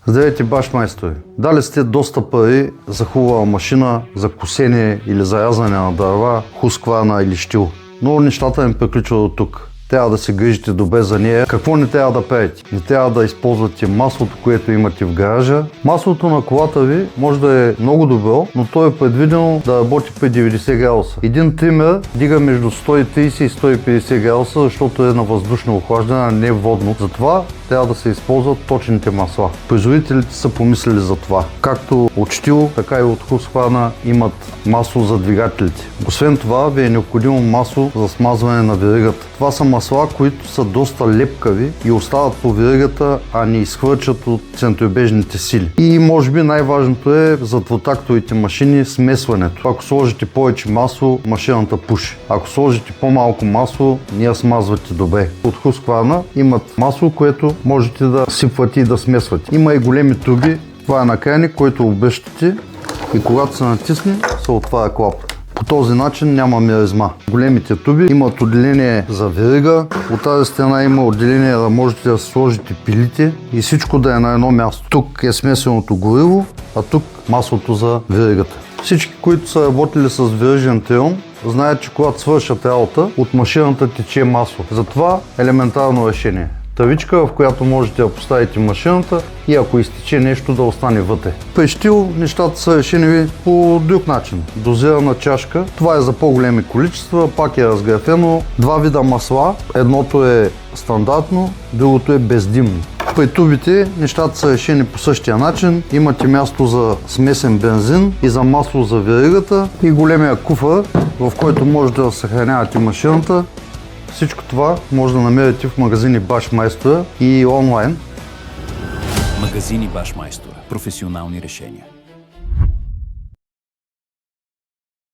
Здравейте, баш майстори! Дали сте доста пари за хубава машина, за косене или за рязане на дърва, хускварна или щил. Но нещата им приключват от тук. Трябва да се грижите добре за нея. Какво не трябва да правите? Не трябва да използвате маслото, което имате в гаража. Маслото на колата ви може да е много добро, но то е предвидено да работи при 90 градуса. Един тример дига между 130 и 150 градуса, защото е на въздушно охлаждане, а не водно. Затова трябва да се използват точните масла. Производителите са помислили за това. Както от щил, така и от хускварна имат масло за двигателите. Освен това ви е необходимо масло за смазване на веригата. Това са масла, които са доста лепкави и остават по веригата, а не изхвърчат от центробежните сили. И може би най-важното е за двутактовите машини смесването. Ако сложите повече масло, машината пуши. Ако сложите по-малко масло, не я смазвате добре. От хускварна имат масло, което можете да сипвате и да смесвате. Има и големи туби. Това е накрайник, който обръщате и когато се натисне, се отваря клапата. По този начин няма миризма. Големите туби имат отделение за верига. От тази страна има отделение да можете да сложите пилите и всичко да е на едно място. Тук е смесеното гориво, а тук маслото за веригата. Всички, които са работили с верижен трион, знаят, че когато свършат работа, от машината тече масло. Затова елементарно решение. Тавичка, в която можете да поставите машината и ако изтече нещо да остане вътре. При щил нещата са решени по друг начин. Дозирана чашка. Това е за по-големи количества, пак е разграфено. Два вида масла. Едното е стандартно, другото е бездимно. При тубите нещата са решени по същия начин. Имате място за смесен бензин и за масло за веригата и големия куфар, в който можете да съхранявате машината. Всичко това може да намерите в магазини Баш Майстора и онлайн. Магазини Баш Майстора. Професионални решения.